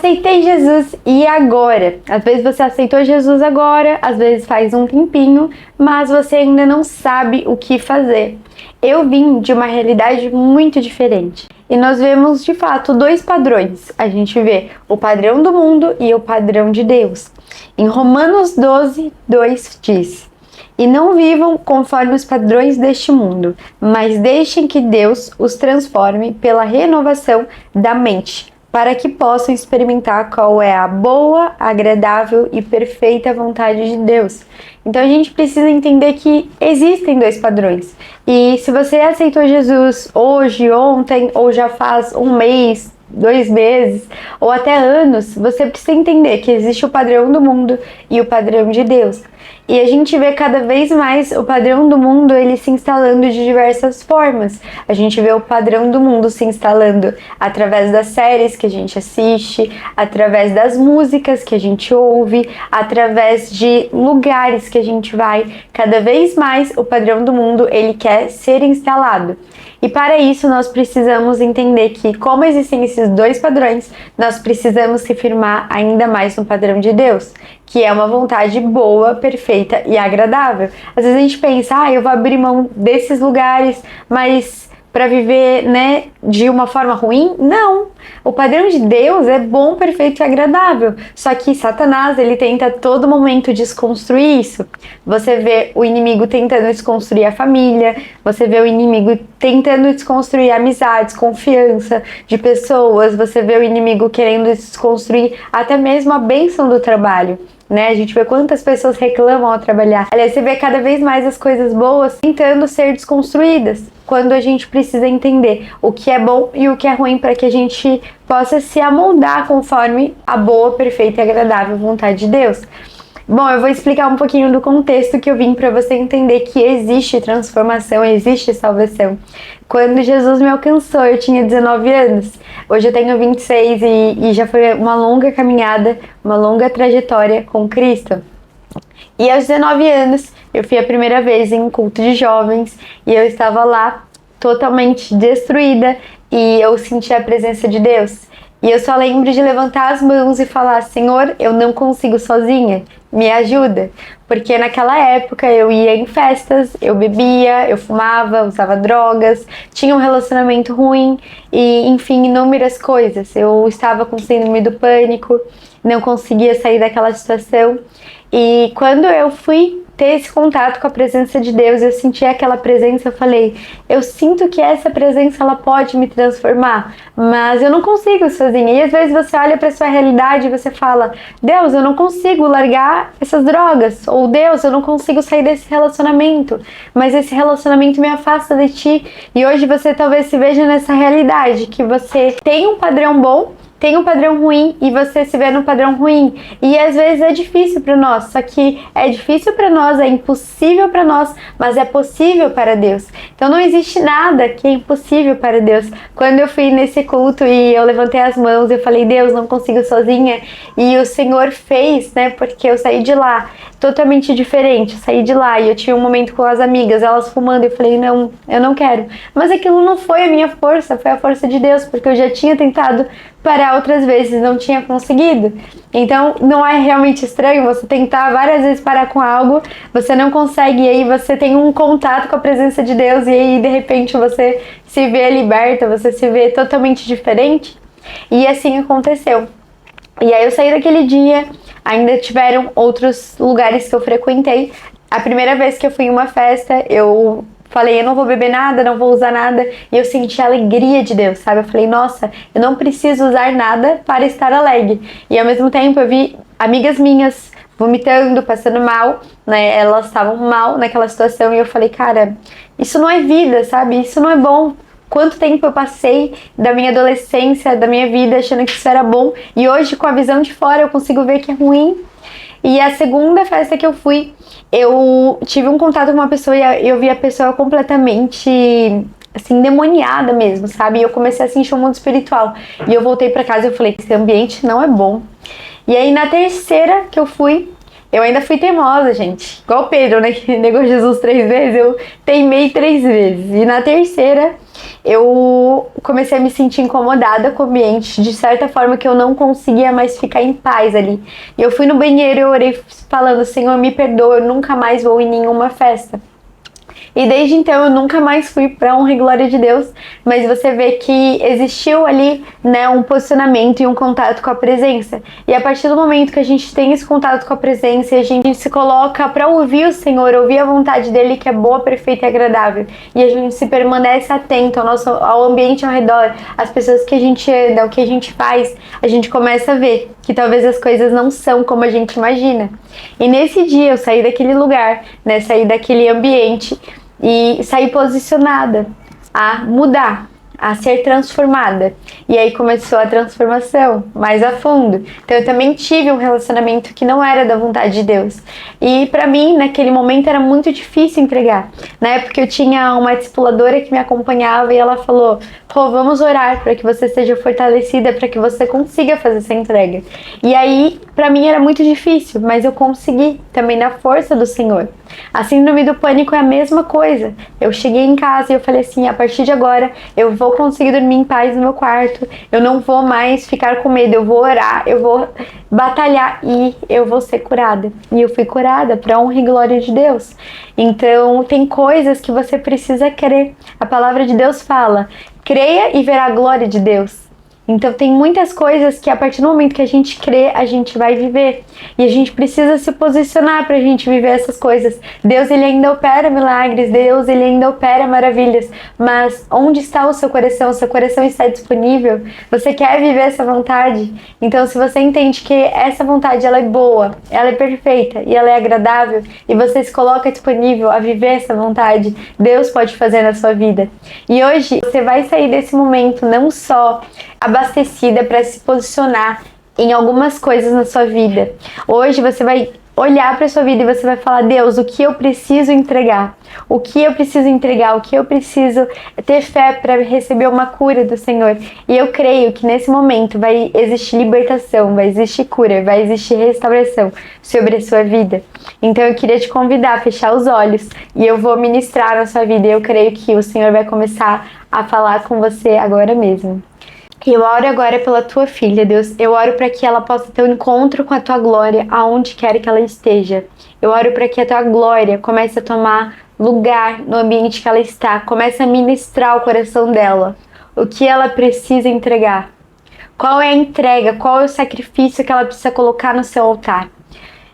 aceitei Jesus e agora? Às vezes você aceitou Jesus agora, às vezes faz um tempinho, mas você ainda não sabe o que fazer. Eu vim de uma realidade muito diferente. E nós vemos, de fato, dois padrões. A gente vê o padrão do mundo e o padrão de Deus. Em Romanos 12, 2 diz: E não vivam conforme os padrões deste mundo, mas deixem que Deus os transforme pela renovação da mente, para que possam experimentar qual é a boa, agradável e perfeita vontade de Deus. Então a gente precisa entender que existem dois padrões. E se você aceitou Jesus hoje, ontem, ou já faz um mês, 2 meses, ou até anos, você precisa entender que existe o padrão do mundo e o padrão de Deus. E a gente vê cada vez mais o padrão do mundo ele se instalando de diversas formas. A gente vê o padrão do mundo se instalando através das séries que a gente assiste, através das músicas que a gente ouve, através de lugares que a gente vai. Cada vez mais o padrão do mundo ele quer ser instalado. E para isso nós precisamos entender que, como existem esses dois padrões, nós precisamos se firmar ainda mais no padrão de Deus, que é uma vontade boa, perfeita e agradável. Às vezes a gente pensa, eu vou abrir mão desses lugares, mas para viver, de uma forma ruim? Não! O padrão de Deus é bom, perfeito e agradável. Só que Satanás, ele tenta a todo momento desconstruir isso. Você vê o inimigo tentando desconstruir a família, você vê o inimigo tentando desconstruir amizades, confiança de pessoas, você vê o inimigo querendo desconstruir até mesmo a bênção do trabalho. A gente vê quantas pessoas reclamam ao trabalhar. Aliás, você vê cada vez mais as coisas boas tentando ser desconstruídas, quando a gente precisa entender o que é bom e o que é ruim para que a gente possa se amoldar conforme a boa, perfeita e agradável vontade de Deus. Bom, eu vou explicar um pouquinho do contexto que eu vim para você entender que existe transformação, existe salvação. Quando Jesus me alcançou, eu tinha 19 anos. Hoje eu tenho 26 e já foi uma longa caminhada, uma longa trajetória com Cristo. E aos 19 anos, eu fui a primeira vez em um culto de jovens e eu estava lá totalmente destruída e eu senti a presença de Deus. E eu só lembro de levantar as mãos e falar: Senhor, eu não consigo sozinha, me ajuda. Porque naquela época eu ia em festas, eu bebia, eu fumava, usava drogas, tinha um relacionamento ruim e, enfim, inúmeras coisas. Eu estava com síndrome do pânico, não conseguia sair daquela situação. E quando eu fui ter esse contato com a presença de Deus, eu senti aquela presença, eu falei, eu sinto que essa presença ela pode me transformar, mas eu não consigo sozinha. E às vezes você olha para sua realidade e você fala, Deus, eu não consigo largar essas drogas, ou Deus, eu não consigo sair desse relacionamento, mas esse relacionamento me afasta de ti. E hoje você talvez se veja nessa realidade, que você tem um padrão bom, tem um padrão ruim e você se vê no padrão ruim. E às vezes é difícil para nós, só que é difícil para nós, é impossível para nós, mas é possível para Deus. Então não existe nada que é impossível para Deus. Quando eu fui nesse culto e eu levantei as mãos, eu falei, Deus, não consigo sozinha. E o Senhor fez, porque eu saí de lá totalmente diferente. Eu saí de lá e eu tinha um momento com as amigas, elas fumando, e eu falei, não, eu não quero. Mas aquilo não foi a minha força, foi a força de Deus, porque eu já tinha tentado parar outras vezes, não tinha conseguido. Então não é realmente estranho você tentar várias vezes parar com algo, você não consegue, e aí você tem um contato com a presença de Deus e aí de repente você se vê liberta, você se vê totalmente diferente. E assim aconteceu. E aí eu saí daquele dia, ainda tiveram outros lugares que eu frequentei. A primeira vez que eu fui em uma festa, eu falei, eu não vou beber nada, não vou usar nada, e eu senti a alegria de Deus, sabe? Eu falei, nossa, eu não preciso usar nada para estar alegre. E ao mesmo tempo eu vi amigas minhas vomitando, passando mal, elas estavam mal naquela situação, e eu falei, cara, isso não é vida, sabe? Isso não é bom. Quanto tempo eu passei da minha adolescência, da minha vida, achando que isso era bom, e hoje com a visão de fora eu consigo ver que é ruim. E a segunda festa que eu fui, eu tive um contato com uma pessoa e eu vi a pessoa completamente, assim, demoniada mesmo, sabe? E eu comecei a sentir um mundo espiritual. E eu voltei pra casa e eu falei que esse ambiente não é bom. E aí na terceira que eu fui, Eu ainda fui teimosa, gente. Igual o Pedro, né? Que negou Jesus 3 vezes. Eu teimei 3 vezes. E na terceira, eu comecei a me sentir incomodada com o ambiente. De certa forma que eu não conseguia mais ficar em paz ali. E eu fui no banheiro e eu orei falando: Senhor, me perdoa, eu nunca mais vou em nenhuma festa. E desde então eu nunca mais fui para honra e glória de Deus, mas você vê que existiu ali, né, um posicionamento e um contato com a presença. E a partir do momento que a gente tem esse contato com a presença e a gente se coloca para ouvir o Senhor, ouvir a vontade dele que é boa, perfeita e agradável, e a gente se permanece atento ao ambiente ao redor, às pessoas que a gente anda, o que a gente faz, a gente começa a ver que talvez as coisas não são como a gente imagina. E nesse dia eu saí daquele lugar, né, saí daquele ambiente e saí posicionada a mudar, a ser transformada. E aí começou a transformação mais a fundo. Então eu também tive um relacionamento que não era da vontade de Deus. E pra mim, naquele momento, era muito difícil entregar, né? Porque eu tinha uma discipuladora que me acompanhava e ela falou: pô, vamos orar para que você seja fortalecida, para que você consiga fazer essa entrega. E aí, pra mim era muito difícil, mas eu consegui também na força do Senhor. A síndrome do pânico é a mesma coisa. Eu cheguei em casa e eu falei assim: a partir de agora eu vou conseguir dormir em paz no meu quarto, eu não vou mais ficar com medo, eu vou orar, eu vou batalhar e eu vou ser curada. E eu fui curada para honra e glória de Deus. Então tem coisas que você precisa crer. A palavra de Deus fala: creia e verá a glória de Deus. Então tem muitas coisas que a partir do momento que a gente crê, a gente vai viver. E a gente precisa se posicionar pra gente viver essas coisas. Deus, ele ainda opera milagres, Deus, ele ainda opera maravilhas. Mas onde está o seu coração? O seu coração está disponível? Você quer viver essa vontade? Então se você entende que essa vontade, ela é boa, ela é perfeita e ela é agradável, e você se coloca disponível a viver essa vontade, Deus pode fazer na sua vida. E hoje você vai sair desse momento não só abastecida para se posicionar em algumas coisas na sua vida. Hoje você vai olhar para sua vida e você vai falar: Deus, o que eu preciso entregar? O que eu preciso entregar? O que eu preciso ter fé para receber uma cura do Senhor? E eu creio que nesse momento vai existir libertação, vai existir cura, vai existir restauração sobre a sua vida. Então eu queria te convidar a fechar os olhos e eu vou ministrar na sua vida. E eu creio que o Senhor vai começar a falar com você agora mesmo. E eu oro agora pela tua filha, Deus. Eu oro para que ela possa ter um encontro com a tua glória aonde quer que ela esteja. Eu oro para que a tua glória comece a tomar lugar no ambiente que ela está. Comece a ministrar o coração dela. O que ela precisa entregar. Qual é a entrega? Qual é o sacrifício que ela precisa colocar no seu altar?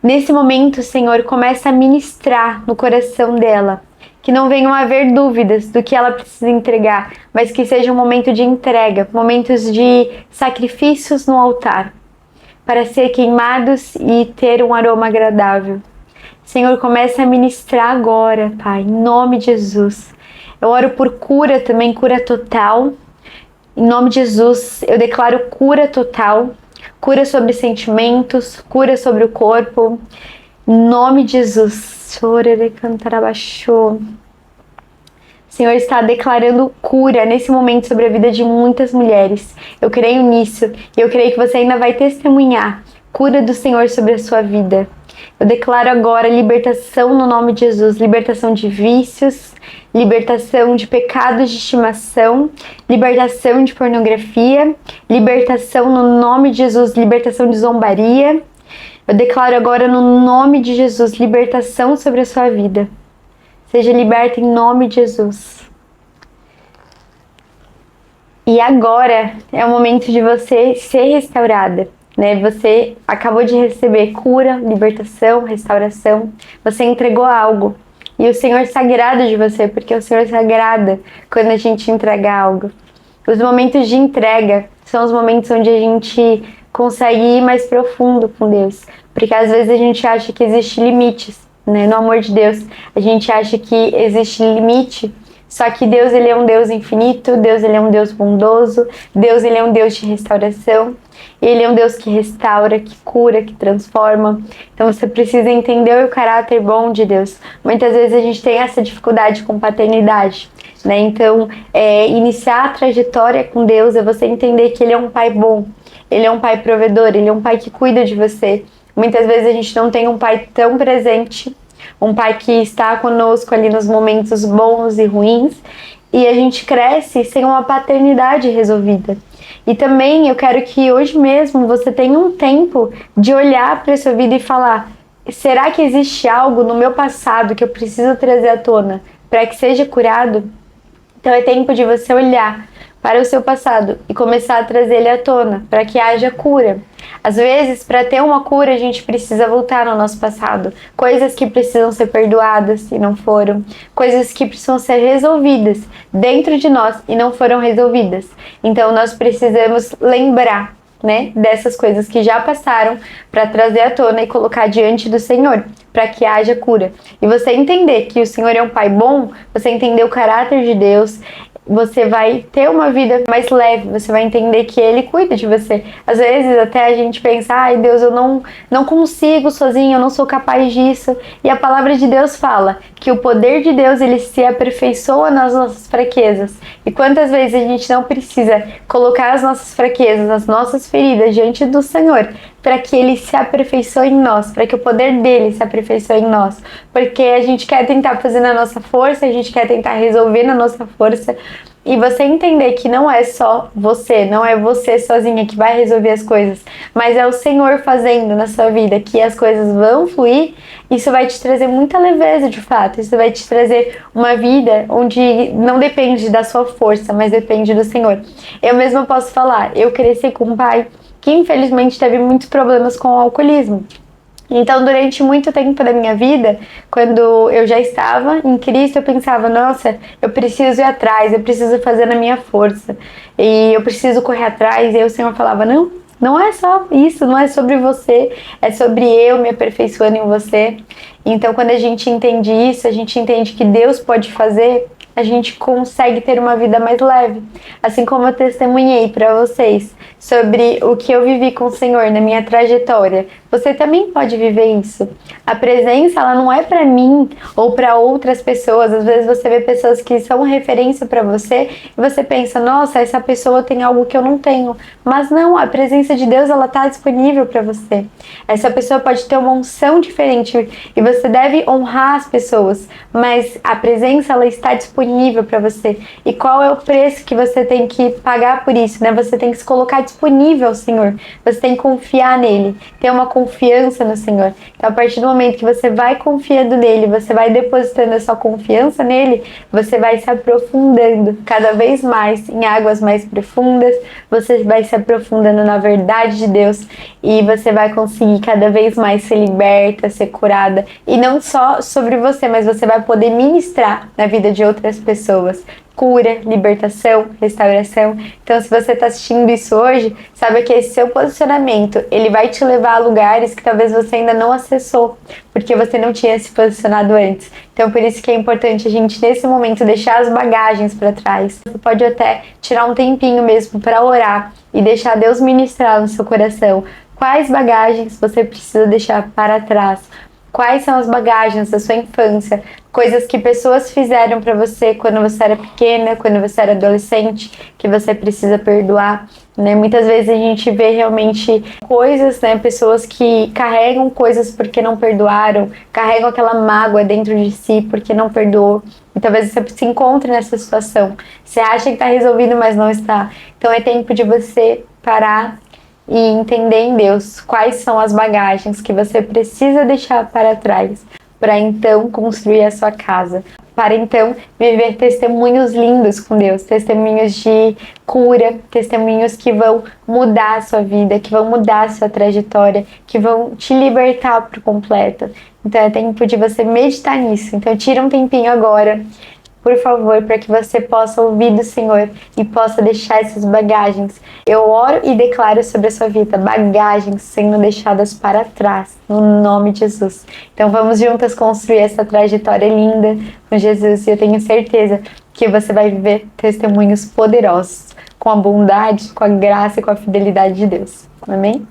Nesse momento, Senhor, comece a ministrar no coração dela. Que não venham a haver dúvidas do que ela precisa entregar, mas que seja um momento de entrega, momentos de sacrifícios no altar, para ser queimados e ter um aroma agradável. Senhor, comece a ministrar agora, Pai, em nome de Jesus. Eu oro por cura também, cura total. Em nome de Jesus, eu declaro cura total, cura sobre sentimentos, cura sobre o corpo. Em nome de Jesus. O Senhor está declarando cura nesse momento sobre a vida de muitas mulheres. Eu creio nisso e eu creio que você ainda vai testemunhar cura do Senhor sobre a sua vida. Eu declaro agora libertação no nome de Jesus, libertação de vícios, libertação de pecados de estimação, libertação de pornografia, libertação no nome de Jesus, libertação de zombaria. Eu declaro agora no nome de Jesus, libertação sobre a sua vida. Seja liberta em nome de Jesus. E agora é o momento de você ser restaurada, né? Você acabou de receber cura, libertação, restauração. Você entregou algo. E o Senhor se agrada de você, porque o Senhor se agrada quando a gente entrega algo. Os momentos de entrega são os momentos onde a gente consegue ir mais profundo com Deus. Porque às vezes a gente acha que existe limites, né? No amor de Deus, a gente acha que existe limite. Só que Deus, ele é um Deus infinito, Deus, ele é um Deus bondoso, Deus, ele é um Deus de restauração. Ele é um Deus que restaura, que cura, que transforma. Então você precisa entender o caráter bom de Deus. Muitas vezes a gente tem essa dificuldade com paternidade, né? Então, iniciar a trajetória com Deus é você entender que Ele é um pai bom, Ele é um pai provedor, Ele é um pai que cuida de você. Muitas vezes a gente não tem um pai tão presente, um pai que está conosco ali nos momentos bons e ruins, e a gente cresce sem uma paternidade resolvida. E também eu quero que hoje mesmo você tenha um tempo de olhar para a sua vida e falar: será que existe algo no meu passado que eu preciso trazer à tona para que seja curado? Então é tempo de você olhar para o seu passado e começar a trazer ele à tona para que haja cura. Às vezes, para ter uma cura, a gente precisa voltar no nosso passado. Coisas que precisam ser perdoadas e não foram. Coisas que precisam ser resolvidas dentro de nós e não foram resolvidas. Então, nós precisamos lembrar, né, dessas coisas que já passaram para trazer à tona e colocar diante do Senhor, para que haja cura. E você entender que o Senhor é um Pai bom, você entender o caráter de Deus, você vai ter uma vida mais leve, você vai entender que Ele cuida de você. Às vezes até a gente pensa: ai Deus, eu não consigo sozinho, eu não sou capaz disso. E a palavra de Deus fala que o poder de Deus, ele se aperfeiçoa nas nossas fraquezas. E quantas vezes a gente não precisa colocar as nossas fraquezas, as nossas feridas diante do Senhor, para que Ele se aperfeiçoe em nós, para que o poder dEle se aperfeiçoe em nós. Porque a gente quer tentar fazer na nossa força, a gente quer tentar resolver na nossa força. E você entender que não é só você, não é você sozinha que vai resolver as coisas, mas é o Senhor fazendo na sua vida que as coisas vão fluir, isso vai te trazer muita leveza de fato. Isso vai te trazer uma vida onde não depende da sua força, mas depende do Senhor. Eu mesma posso falar, eu cresci com um pai que infelizmente teve muitos problemas com o alcoolismo. Então, durante muito tempo da minha vida, quando eu já estava em Cristo, eu pensava: nossa, eu preciso ir atrás, eu preciso fazer na minha força, e eu preciso correr atrás. E aí o Senhor falava: não, não é só isso, não é sobre você, é sobre eu me aperfeiçoando em você. Então, quando a gente entende isso, a gente entende que Deus pode fazer, a gente consegue ter uma vida mais leve. Assim como eu testemunhei para vocês sobre o que eu vivi com o Senhor na minha trajetória, você também pode viver isso. A presença, ela não é para mim ou para outras pessoas. Às vezes você vê pessoas que são referência para você e você pensa: nossa, essa pessoa tem algo que eu não tenho. Mas não, a presença de Deus, ela está disponível para você. Essa pessoa pode ter uma unção diferente e você deve honrar as pessoas, mas a presença, ela está disponível para você. E qual é o preço que você tem que pagar por isso, né? Você tem que se colocar disponível ao Senhor. Você tem que confiar nele, ter uma confiança no Senhor. Então, a partir do momento que você vai confiando nele, você vai depositando a sua confiança nele, você vai se aprofundando cada vez mais em águas mais profundas, você vai se aprofundando na verdade de Deus e você vai conseguir cada vez mais ser liberta, ser curada. E não só sobre você, mas você vai poder ministrar na vida de outras pessoas. Cura, libertação, restauração. Então, se você está assistindo isso hoje, saiba que esse seu posicionamento, ele vai te levar a lugares que talvez você ainda não acessou, porque você não tinha se posicionado antes. Então, por isso que é importante a gente, nesse momento, deixar as bagagens para trás. Você pode até tirar um tempinho mesmo para orar e deixar Deus ministrar no seu coração. Quais bagagens você precisa deixar para trás? Quais são as bagagens da sua infância? Coisas que pessoas fizeram para você quando você era pequena, quando você era adolescente, que você precisa perdoar, né? Muitas vezes a gente vê realmente coisas, né? Pessoas que carregam coisas porque não perdoaram, carregam aquela mágoa dentro de si porque não perdoou. E talvez você se encontre nessa situação. Você acha que está resolvido, mas não está. Então é tempo de você parar e entender em Deus quais são as bagagens que você precisa deixar para trás, para então construir a sua casa, para então viver testemunhos lindos com Deus, testemunhos de cura, testemunhos que vão mudar a sua vida, que vão mudar a sua trajetória, que vão te libertar por completo. Então é tempo de você meditar nisso. Então tira um tempinho agora, por favor, para que você possa ouvir do Senhor e possa deixar essas bagagens. Eu oro e declaro sobre a sua vida bagagens sendo deixadas para trás, no nome de Jesus. Então vamos juntas construir essa trajetória linda com Jesus e eu tenho certeza que você vai viver testemunhos poderosos com a bondade, com a graça e com a fidelidade de Deus. Amém?